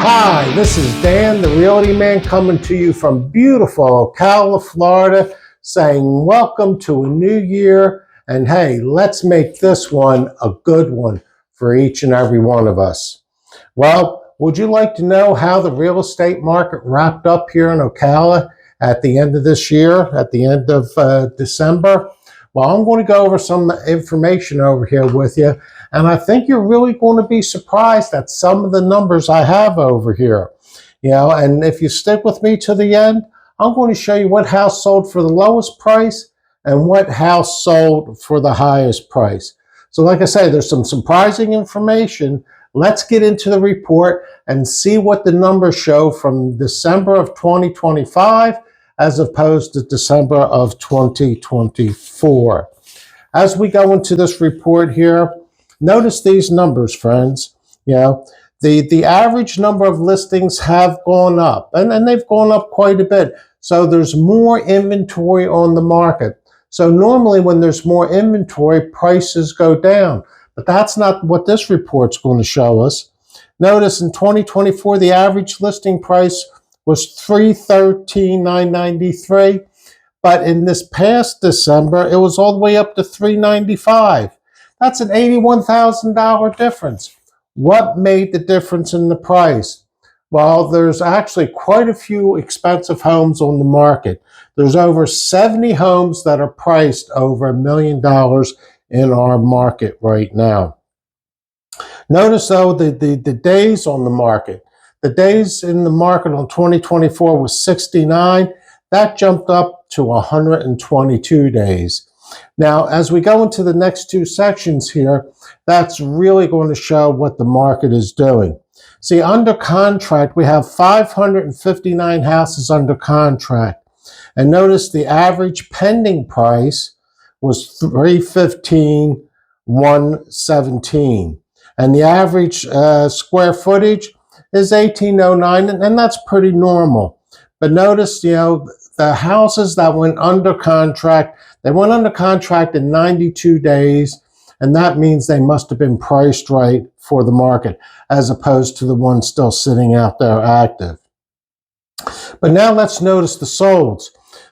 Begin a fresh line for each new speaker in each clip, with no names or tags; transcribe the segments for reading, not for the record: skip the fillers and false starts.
Hi, this is Dan, the Realty Man, coming to you from beautiful Ocala, Florida, saying welcome to a new year, and hey, let's make this one a good one for each and every one of us. Well, would you like to know how the real estate market wrapped up here in Ocala at the end of this year, at the end of December? Well, I'm going to go over some information over here with you, and I think you're really going to be surprised at some of the numbers I have over here. And if you stick with me to the end, I'm going to show you what house sold for the lowest price and what house sold for the highest price. So like I say, there's some surprising information. Let's get into the report and see what the numbers show from December of 2025 as opposed to December of 2024. As we go into this report here, notice these numbers, friends. The average number of listings have gone up, and they've gone up quite a bit. So there's more inventory on the market. So normally when there's more inventory, prices go down. But that's not what this report's going to show us. Notice in 2024, the average listing price was $313,993. But in this past December, it was all the way up to $395. That's an $81,000 difference. What made the difference in the price? Well, there's actually quite a few expensive homes on the market. There's over 70 homes that are priced over $1 million in our market right now. Notice though the days on the market. The days in the market on 2024 was 69. That jumped up to 122 days. Now, as we go into the next two sections here, that's really going to show what the market is doing. See, under contract, we have 559 houses under contract. And notice the average pending price was $315,117. And the average square footage is 1,809, and that's pretty normal. But notice, the houses that went under contract, they went under contract in 92 days, and that means they must have been priced right for the market, as opposed to the ones still sitting out there active. But now let's notice the solds.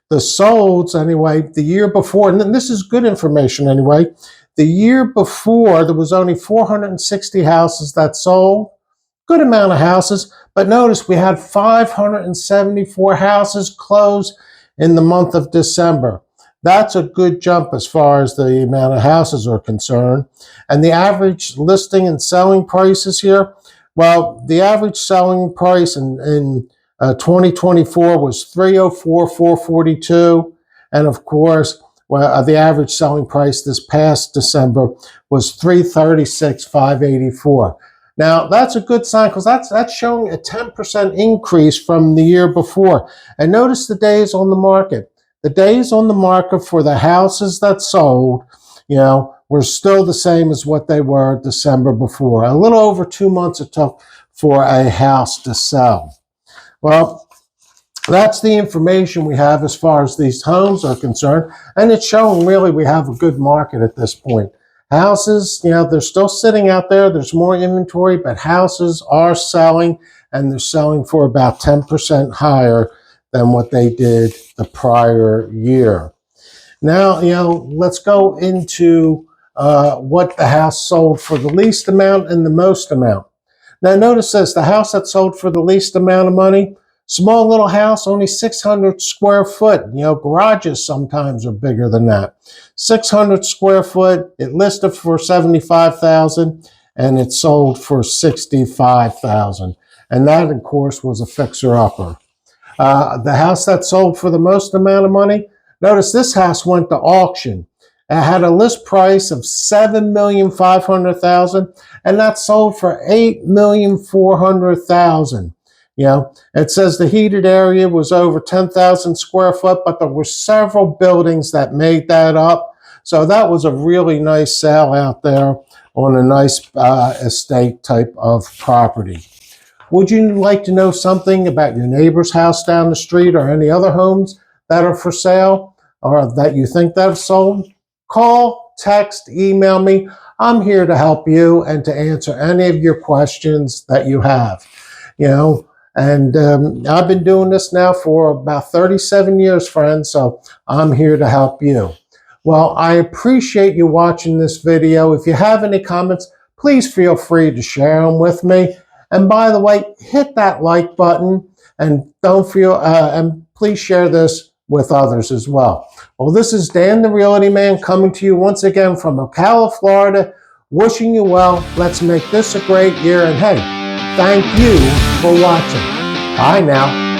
The solds, anyway, the year before, and this is good information anyway, the year before, there was only 460 houses that sold. Good amount of houses, but notice we had 574 houses close in the month of December. That's a good jump as far as the amount of houses are concerned. And the average listing and selling prices here, well, the average selling price in 2024 was $304,442, and of course, the average selling price this past December was $336,584. Now, that's a good sign because that's showing a 10% increase from the year before. And notice the days on the market. The days on the market for the houses that sold, were still the same as what they were December before. A little over 2 months it took for a house to sell. Well, that's the information we have as far as these homes are concerned. And it's showing really we have a good market at this point. Houses, they're still sitting out there. There's more inventory, but houses are selling, and they're selling for about 10% higher than what they did the prior year. Now, let's go into what the house sold for the least amount and the most amount. Now, notice this, the house that sold for the least amount of money, small little house, only 600 square foot. Garages sometimes are bigger than that. 600 square foot, it listed for $75,000 and it sold for $65,000. And that, of course, was a fixer-upper. The house that sold for the most amount of money, notice this house went to auction. It had a list price of $7,500,000, and that sold for $8,400,000. It says the heated area was over 10,000 square foot, but there were several buildings that made that up. So that was a really nice sale out there on a nice estate type of property. Would you like to know something about your neighbor's house down the street or any other homes that are for sale or that you think that have sold? Call, text, email me. I'm here to help you and to answer any of your questions that you have. you know. And I've been doing this now for about 37 years, friends, so I'm here to help you. Well, I appreciate you watching this video. If you have any comments, please feel free to share them with me. And by the way, hit that like button, and and please share this with others as well. Well, this is Dan the Realty Man coming to you once again from Ocala, Florida, wishing you well. Let's make this a great year, and hey, thank you for watching. Bye now.